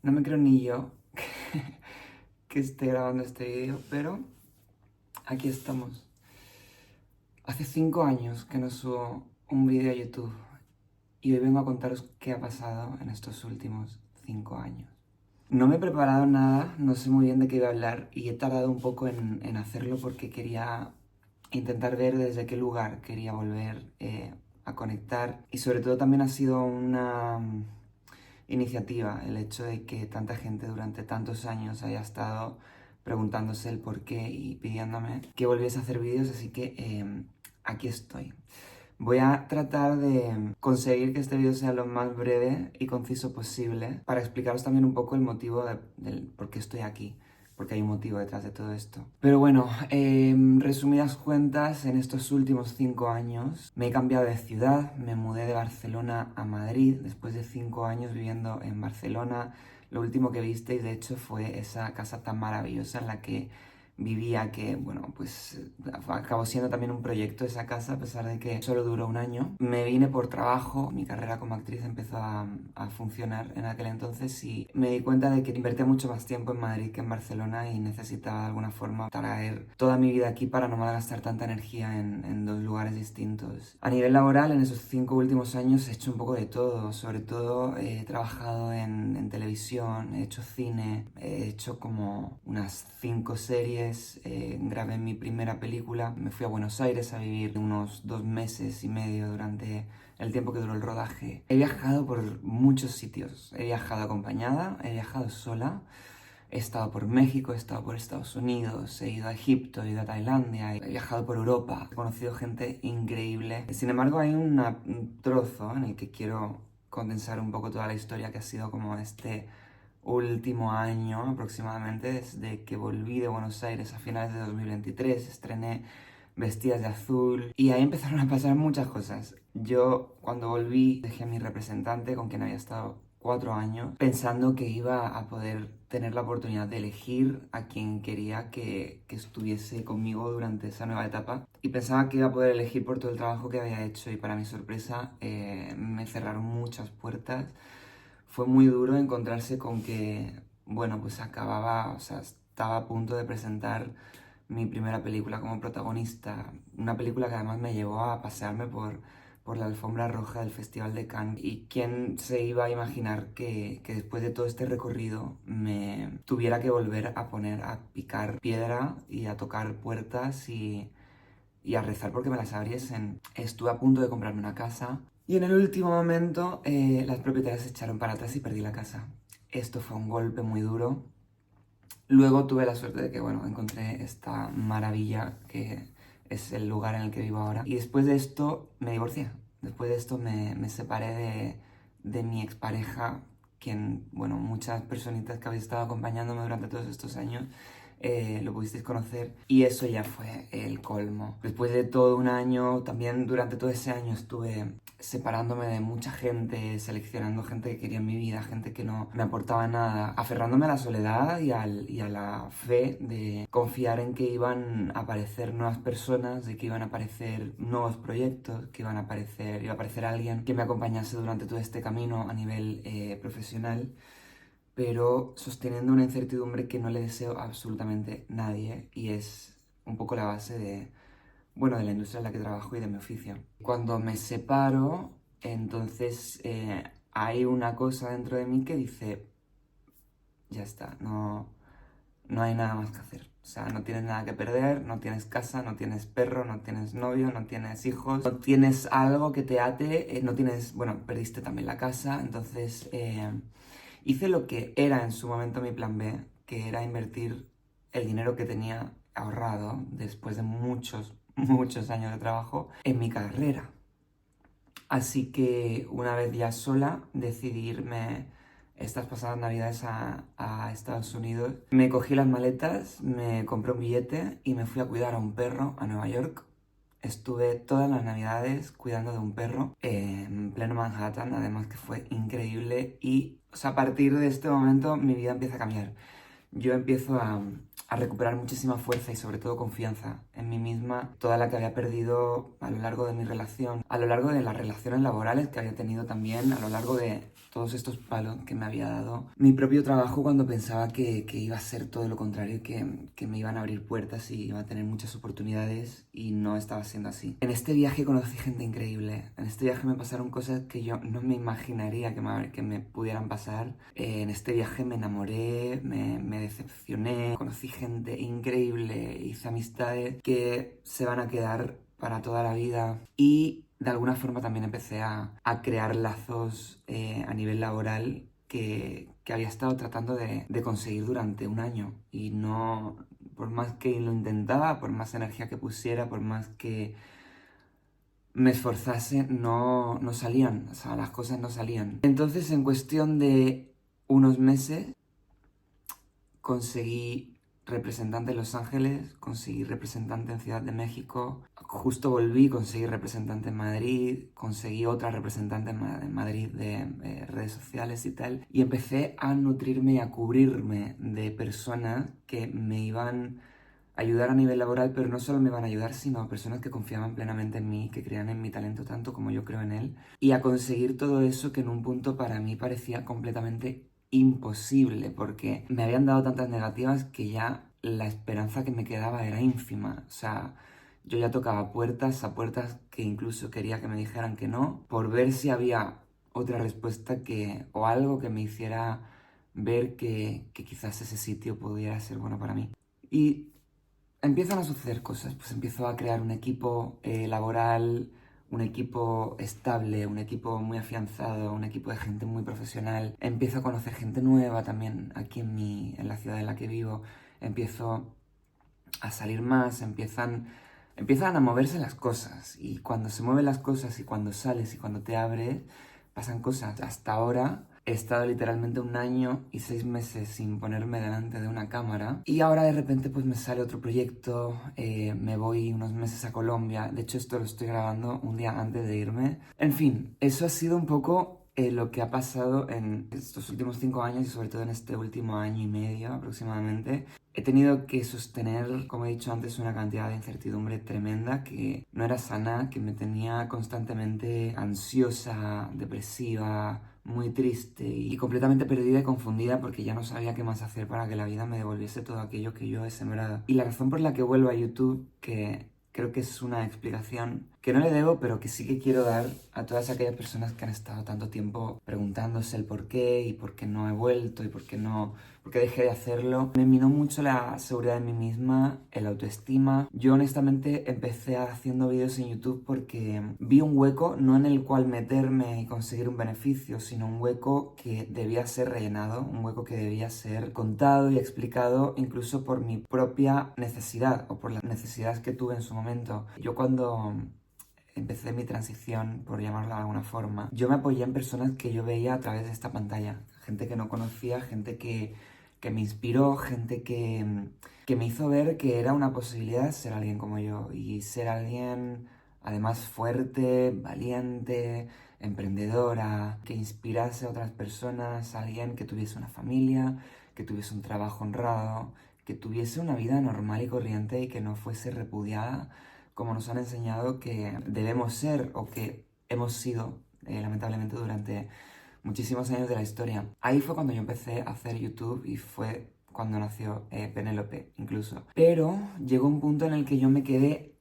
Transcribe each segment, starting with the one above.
No me creo ni yo que esté grabando este vídeo, pero aquí estamos. Hace 5 años que no subo un vídeo a YouTube y hoy vengo a contaros qué ha pasado en estos últimos 5 años. No me he preparado nada, no sé muy bien de qué iba a hablar y he tardado un poco en hacerlo porque quería intentar ver desde qué lugar quería volver a conectar, y sobre todo también ha sido una iniciativa el hecho de que tanta gente durante tantos años haya estado preguntándose el por qué y pidiéndome que volviese a hacer vídeos, así que aquí estoy. Voy a tratar de conseguir que este vídeo sea lo más breve y conciso posible para explicaros también un poco el motivo del por qué estoy aquí, porque hay un motivo detrás de todo esto. Pero bueno, resumidas cuentas, en estos últimos 5 años me he cambiado de ciudad, me mudé de Barcelona a Madrid después de 5 años viviendo en Barcelona. Lo último que visteis, de hecho, fue esa casa tan maravillosa en la que vivía, que, bueno, pues acabó siendo también un proyecto esa casa, a pesar de que solo duró un año. Me vine por trabajo, mi carrera como actriz empezó a funcionar en aquel entonces y me di cuenta de que invertía mucho más tiempo en Madrid que en Barcelona y necesitaba de alguna forma traer toda mi vida aquí para no malgastar tanta energía en dos lugares distintos. A nivel laboral, en esos 5 últimos años he hecho un poco de todo, sobre todo he trabajado en televisión, he hecho cine, he hecho como unas 5 series, grabé mi primera película, me fui a Buenos Aires a vivir unos 2 meses y medio durante el tiempo que duró el rodaje. He viajado por muchos sitios, he viajado acompañada, he viajado sola, he estado por México, he estado por Estados Unidos, he ido a Egipto, he ido a Tailandia, he viajado por Europa, he conocido gente increíble. Sin embargo, hay un trozo en el que quiero condensar un poco toda la historia, que ha sido como este último año aproximadamente, desde que volví de Buenos Aires a finales de 2023, estrené Vestidas de Azul y ahí empezaron a pasar muchas cosas. Yo cuando volví dejé a mi representante, con quien había estado 4 años, pensando que iba a poder tener la oportunidad de elegir a quien quería que estuviese conmigo durante esa nueva etapa, y pensaba que iba a poder elegir por todo el trabajo que había hecho, y para mi sorpresa me cerraron muchas puertas. Fue muy duro encontrarse con que, bueno, pues acababa, o sea, estaba a punto de presentar mi primera película como protagonista, una película que además me llevó a pasearme por la alfombra roja del Festival de Cannes. ¿Y quién se iba a imaginar que después de todo este recorrido me tuviera que volver a poner a picar piedra y a tocar puertas y a rezar porque me las abriesen? Estuve a punto de comprarme una casa y en el último momento las propietarias se echaron para atrás y perdí la casa. Esto fue un golpe muy duro. Luego tuve la suerte de que, bueno, encontré esta maravilla que es el lugar en el que vivo ahora. Y después de esto me divorcié. Después de esto me separé de mi expareja, quien, bueno, muchas personitas que habéis estado acompañándome durante todos estos años lo pudisteis conocer, y eso ya fue el colmo. Después de todo un año, también durante todo ese año estuve separándome de mucha gente, seleccionando gente que quería en mi vida, gente que no me aportaba nada, aferrándome a la soledad y a la fe de confiar en que iban a aparecer nuevas personas, de que iban a aparecer nuevos proyectos, que iba a aparecer alguien que me acompañase durante todo este camino a nivel profesional, pero sosteniendo una incertidumbre que no le deseo a absolutamente nadie, y es un poco la base de, bueno, de la industria en la que trabajo y de mi oficio. Cuando me separo, entonces hay una cosa dentro de mí que dice, ya está, no hay nada más que hacer. O sea, no tienes nada que perder, no tienes casa, no tienes perro, no tienes novio, no tienes hijos, no tienes algo que te ate, no tienes, bueno, perdiste también la casa. Entonces hice lo que era en su momento mi plan B, que era invertir el dinero que tenía ahorrado después de muchos, muchos años de trabajo en mi carrera. Así que una vez ya sola decidí irme estas pasadas navidades a Estados Unidos. Me cogí las maletas, me compré un billete y me fui a cuidar a un perro a Nueva York. Estuve todas las navidades cuidando de un perro en pleno Manhattan, además que fue increíble. Y, o sea, a partir de este momento mi vida empieza a cambiar. yo empiezo a recuperar muchísima fuerza y sobre todo confianza en mí misma, toda la que había perdido a lo largo de mi relación, a lo largo de las relaciones laborales que había tenido también, a lo largo de todos estos palos que me había dado mi propio trabajo cuando pensaba que iba a ser todo lo contrario, que me iban a abrir puertas y iba a tener muchas oportunidades y no estaba siendo así. En este viaje conocí gente increíble, en este viaje me pasaron cosas que yo no me imaginaría que me pudieran pasar. En este viaje me enamoré, me decepcioné, conocí gente increíble, hice amistades que se van a quedar para toda la vida y de alguna forma también empecé a crear lazos a nivel laboral que había estado tratando de conseguir durante un año y no, por más que lo intentaba, por más energía que pusiera, por más que me esforzase, no salían, o sea, las cosas no salían. Entonces, en cuestión de unos meses, conseguí representante en Los Ángeles, conseguí representante en Ciudad de México, justo volví, conseguí representante en Madrid, conseguí otra representante en Madrid de redes sociales y tal, y empecé a nutrirme y a cubrirme de personas que me iban a ayudar a nivel laboral, pero no solo me iban a ayudar, sino personas que confiaban plenamente en mí, que creían en mi talento tanto como yo creo en él, y a conseguir todo eso que en un punto para mí parecía completamente imposible, porque me habían dado tantas negativas que ya la esperanza que me quedaba era ínfima. O sea, yo ya tocaba puertas, a puertas que incluso quería que me dijeran que no, por ver si había otra respuesta o algo que me hiciera ver que quizás ese sitio pudiera ser bueno para mí. Y empiezan a suceder cosas, pues empiezo a crear un equipo laboral, un equipo estable, un equipo muy afianzado, un equipo de gente muy profesional. Empiezo a conocer gente nueva también aquí en la ciudad en la que vivo. Empiezo a salir más, empiezan a moverse las cosas. Y cuando se mueven las cosas y cuando sales y cuando te abres, pasan cosas. Hasta ahora he estado literalmente 1 año y 6 meses sin ponerme delante de una cámara. Y ahora de repente pues me sale otro proyecto, me voy unos meses a Colombia. De hecho esto lo estoy grabando un día antes de irme. En fin, eso ha sido un poco lo que ha pasado en estos últimos 5 años y sobre todo en este último año y medio aproximadamente. He tenido que sostener, como he dicho antes, una cantidad de incertidumbre tremenda que no era sana, que me tenía constantemente ansiosa, depresiva, muy triste y completamente perdida y confundida porque ya no sabía qué más hacer para que la vida me devolviese todo aquello que yo he sembrado. Y la razón por la que vuelvo a YouTube, que creo que es una explicación que no le debo, pero que sí que quiero dar a todas aquellas personas que han estado tanto tiempo preguntándose el por qué y por qué no he vuelto y por qué dejé de hacerlo. Me minó mucho la seguridad en mí misma, el autoestima. Yo honestamente empecé haciendo vídeos en YouTube porque vi un hueco, no en el cual meterme y conseguir un beneficio, sino un hueco que debía ser rellenado, un hueco que debía ser contado y explicado incluso por mi propia necesidad o por las necesidades que tuve en su momento. Yo cuando empecé mi transición, por llamarla de alguna forma, yo me apoyé en personas que yo veía a través de esta pantalla. Gente que no conocía, gente que me inspiró, gente que me hizo ver que era una posibilidad ser alguien como yo y ser alguien además fuerte, valiente, emprendedora, que inspirase a otras personas, alguien que tuviese una familia, que tuviese un trabajo honrado, que tuviese una vida normal y corriente y que no fuese repudiada como nos han enseñado que debemos ser o que hemos sido, lamentablemente, durante muchísimos años de la historia. Ahí fue cuando yo empecé a hacer YouTube y fue cuando nació Penélope, incluso. Pero llegó un punto en el que yo me quedé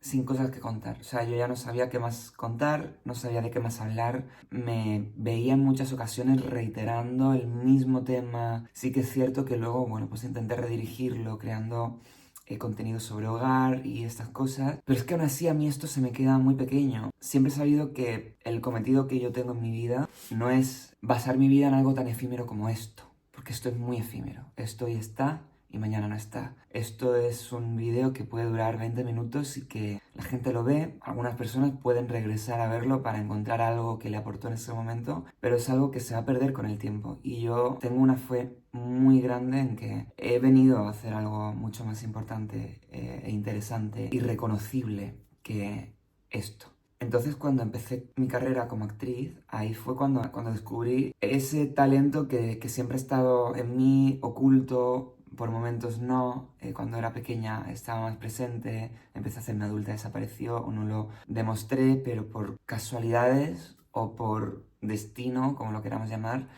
sin cosas que contar. O sea, yo ya no sabía qué más contar, no sabía de qué más hablar. Me veía en muchas ocasiones reiterando el mismo tema. Sí que es cierto que luego, bueno, pues intenté redirigirlo creando contenido sobre hogar y estas cosas. Pero es que aún así a mí esto se me queda muy pequeño. Siempre he sabido que el cometido que yo tengo en mi vida no es basar mi vida en algo tan efímero como esto. Porque esto es muy efímero. Esto hoy está y mañana no está. Esto es un vídeo que puede durar 20 minutos y que la gente lo ve. Algunas personas pueden regresar a verlo para encontrar algo que le aportó en ese momento, pero es algo que se va a perder con el tiempo. Y yo tengo una fe muy grande en que he venido a hacer algo mucho más importante e interesante y reconocible que esto. Entonces cuando empecé mi carrera como actriz, ahí fue cuando descubrí ese talento que siempre ha estado en mí, oculto, por momentos no. Cuando era pequeña estaba más presente, empecé a hacerme adulta, desapareció o no lo demostré, pero por casualidades o por destino, como lo queramos llamar,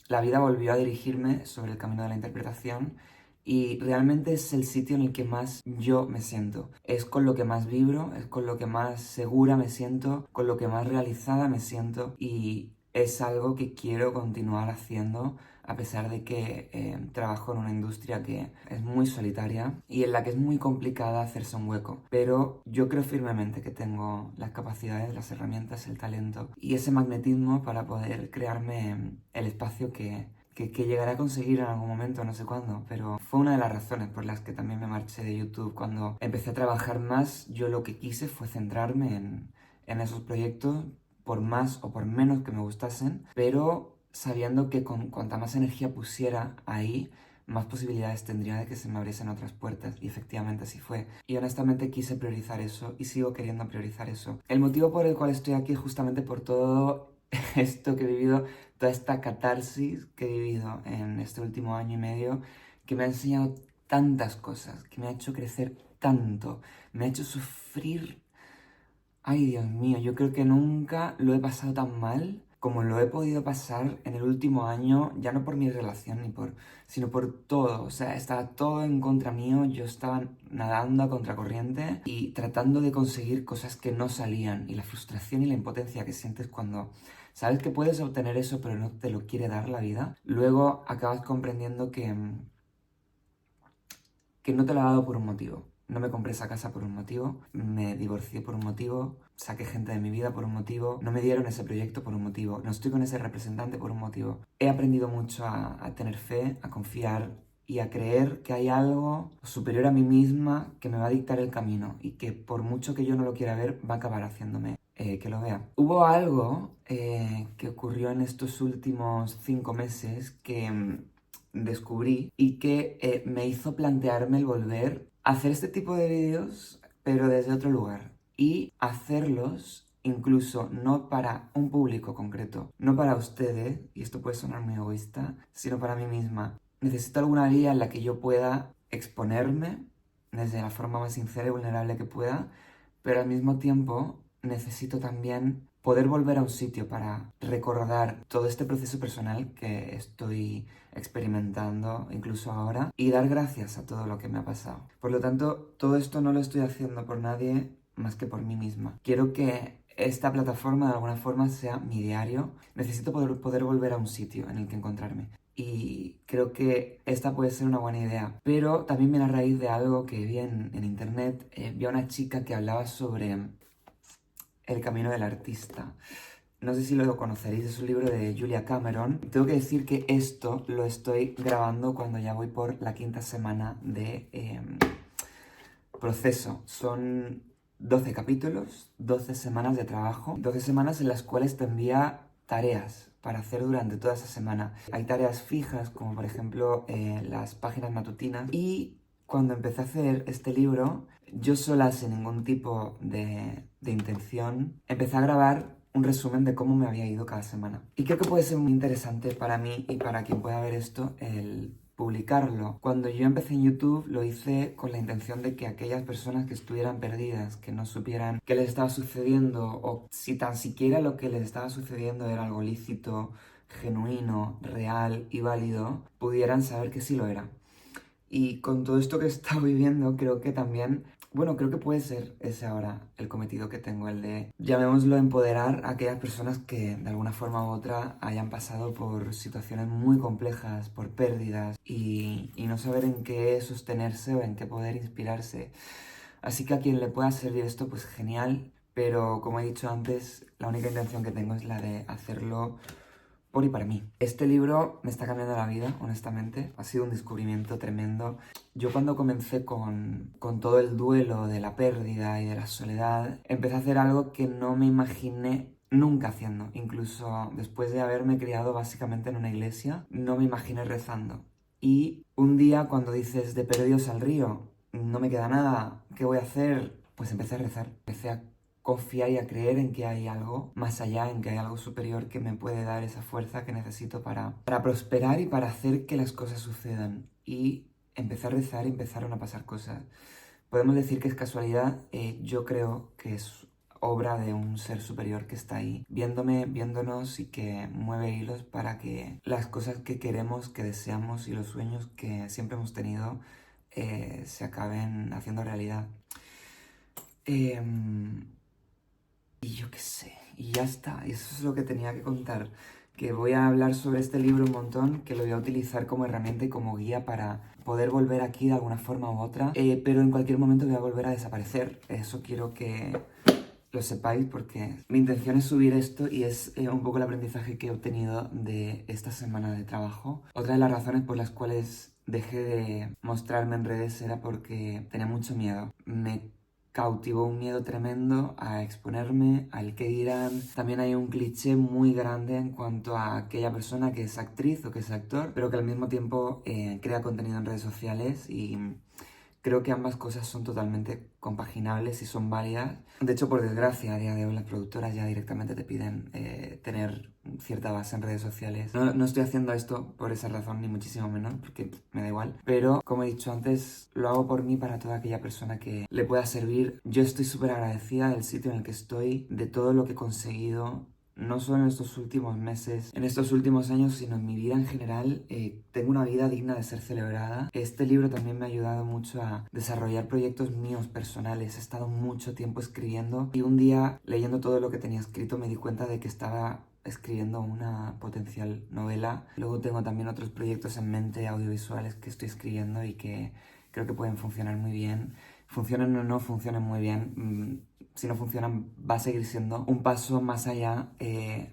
la vida volvió a dirigirme sobre el camino de la interpretación y realmente es el sitio en el que más yo me siento. Es con lo que más vibro, es con lo que más segura me siento, con lo que más realizada me siento y es algo que quiero continuar haciendo a pesar de que trabajo en una industria que es muy solitaria y en la que es muy complicada hacerse un hueco. Pero yo creo firmemente que tengo las capacidades, las herramientas, el talento y ese magnetismo para poder crearme el espacio que llegaré a conseguir en algún momento, no sé cuándo, pero fue una de las razones por las que también me marché de YouTube. Cuando empecé a trabajar más, yo lo que quise fue centrarme en esos proyectos, por más o por menos que me gustasen, pero sabiendo que con cuanta más energía pusiera ahí, más posibilidades tendría de que se me abriesen otras puertas. Y efectivamente así fue. Y honestamente quise priorizar eso y sigo queriendo priorizar eso. El motivo por el cual estoy aquí es justamente por todo esto que he vivido, toda esta catarsis que he vivido en este último año y medio, que me ha enseñado tantas cosas, que me ha hecho crecer tanto, me ha hecho sufrir. Ay, Dios mío, yo creo que nunca lo he pasado tan mal como lo he podido pasar en el último año, ya no por mi relación sino por todo. O sea, estaba todo en contra mío, yo estaba nadando a contracorriente y tratando de conseguir cosas que no salían. Y la frustración y la impotencia que sientes cuando sabes que puedes obtener eso, pero no te lo quiere dar la vida, luego acabas comprendiendo que no te lo ha dado por un motivo. No me compré esa casa por un motivo, me divorcié por un motivo, saqué gente de mi vida por un motivo, no me dieron ese proyecto por un motivo, no estoy con ese representante por un motivo. He aprendido mucho a tener fe, a confiar y a creer que hay algo superior a mí misma que me va a dictar el camino y que por mucho que yo no lo quiera ver, va a acabar haciéndome que lo vea. Hubo algo que ocurrió en estos últimos 5 meses que descubrí y que me hizo plantearme el volver a hacer este tipo de vídeos, pero desde otro lugar. Y hacerlos incluso no para un público concreto, no para ustedes, y esto puede sonar muy egoísta, sino para mí misma. Necesito alguna guía en la que yo pueda exponerme desde la forma más sincera y vulnerable que pueda, pero al mismo tiempo necesito también poder volver a un sitio para recordar todo este proceso personal que estoy experimentando incluso ahora y dar gracias a todo lo que me ha pasado. Por lo tanto, todo esto no lo estoy haciendo por nadie más que por mí misma. Quiero que esta plataforma de alguna forma sea mi diario. Necesito poder volver a un sitio en el que encontrarme. Y creo que esta puede ser una buena idea. Pero también viene a raíz de algo que vi en internet. Vi a una chica que hablaba sobre el camino del artista. No sé si lo conoceréis, es un libro de Julia Cameron. Tengo que decir que esto lo estoy grabando cuando ya voy por la 5ª semana de proceso. Son 12 capítulos, 12 semanas de trabajo, 12 semanas en las cuales te envía tareas para hacer durante toda esa semana. Hay tareas fijas, como por ejemplo las páginas matutinas. Y cuando empecé a hacer este libro, yo sola, sin ningún tipo de intención, empecé a grabar un resumen de cómo me había ido cada semana. Y creo que puede ser muy interesante para mí y para quien pueda ver esto el publicarlo. Cuando yo empecé en YouTube lo hice con la intención de que aquellas personas que estuvieran perdidas, que no supieran qué les estaba sucediendo o si tan siquiera lo que les estaba sucediendo era algo lícito, genuino, real y válido, pudieran saber que sí lo era. Y con todo esto que he estado viviendo, creo que también, bueno, creo que puede ser ese ahora el cometido que tengo, el de, llamémoslo, empoderar a aquellas personas que de alguna forma u otra hayan pasado por situaciones muy complejas, por pérdidas y no saber en qué sostenerse o en qué poder inspirarse. Así que a quien le pueda servir esto, pues genial, pero como he dicho antes, la única intención que tengo es la de hacerlo por y para mí. Este libro me está cambiando la vida, honestamente. Ha sido un descubrimiento tremendo. Yo cuando comencé con todo el duelo de la pérdida y de la soledad, empecé a hacer algo que no me imaginé nunca haciendo. Incluso después de haberme criado básicamente en una iglesia, no me imaginé rezando. Y un día cuando dices de perdidos al río, no me queda nada, ¿qué voy a hacer? Pues empecé a rezar. Empecé a confiar y a creer en que hay algo más allá, en que hay algo superior que me puede dar esa fuerza que necesito para prosperar y para hacer que las cosas sucedan. Y empecé a rezar y empezaron a pasar cosas. Podemos decir que es casualidad, yo creo que es obra de un ser superior que está ahí, viéndome, viéndonos y que mueve hilos para que las cosas que queremos, que deseamos y los sueños que siempre hemos tenido se acaben haciendo realidad. Y yo qué sé, y ya está, eso es lo que tenía que contar. Que voy a hablar sobre este libro un montón, que lo voy a utilizar como herramienta y como guía para poder volver aquí de alguna forma u otra, pero en cualquier momento voy a volver a desaparecer. Eso quiero que lo sepáis porque mi intención es subir esto y es un poco el aprendizaje que he obtenido de esta semana de trabajo. Otra de las razones por las cuales dejé de mostrarme en redes era porque tenía mucho miedo. Me cautivó un miedo tremendo a exponerme, al que dirán. También hay un cliché muy grande en cuanto a aquella persona que es actriz o que es actor, pero que al mismo tiempo crea contenido en redes sociales y creo que ambas cosas son totalmente compaginables y son válidas. De hecho, por desgracia, a día de hoy las productoras ya directamente te piden tener cierta base en redes sociales. No estoy haciendo esto por esa razón, ni muchísimo menos, porque me da igual. Pero, como he dicho antes, lo hago por mí, para toda aquella persona que le pueda servir. Yo estoy súper agradecida del sitio en el que estoy, de todo lo que he conseguido. No solo en estos últimos meses, en estos últimos años, sino en mi vida en general. Tengo una vida digna de ser celebrada. Este libro también me ha ayudado mucho a desarrollar proyectos míos personales. He estado mucho tiempo escribiendo y un día, leyendo todo lo que tenía escrito, me di cuenta de que estaba escribiendo una potencial novela. Luego tengo también otros proyectos en mente audiovisuales que estoy escribiendo y que creo que pueden funcionar muy bien. Funcionen o no funcionen muy bien, si no funcionan, va a seguir siendo un paso más allá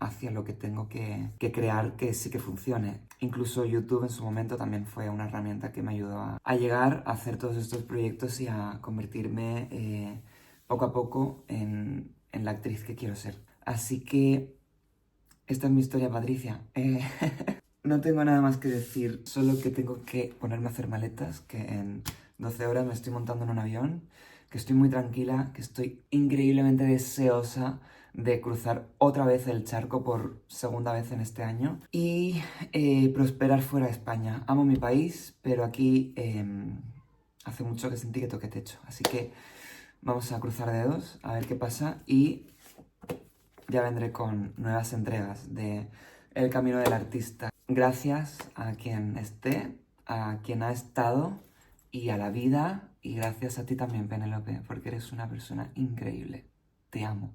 hacia lo que tengo que crear que sí que funcione. Incluso YouTube en su momento también fue una herramienta que me ayudó a llegar a hacer todos estos proyectos y a convertirme poco a poco en la actriz que quiero ser. Así que esta es mi historia, Patricia. No tengo nada más que decir, solo que tengo que ponerme a hacer maletas, que en 12 horas me estoy montando en un avión, que estoy muy tranquila, que estoy increíblemente deseosa de cruzar otra vez el charco por segunda vez en este año y prosperar fuera de España. Amo mi país, pero aquí hace mucho que sentí que toqué techo, así que vamos a cruzar dedos, a ver qué pasa y ya vendré con nuevas entregas de El Camino del Artista. Gracias a quien esté, a quien ha estado y a la vida. Y gracias a ti también, Penélope, porque eres una persona increíble. Te amo.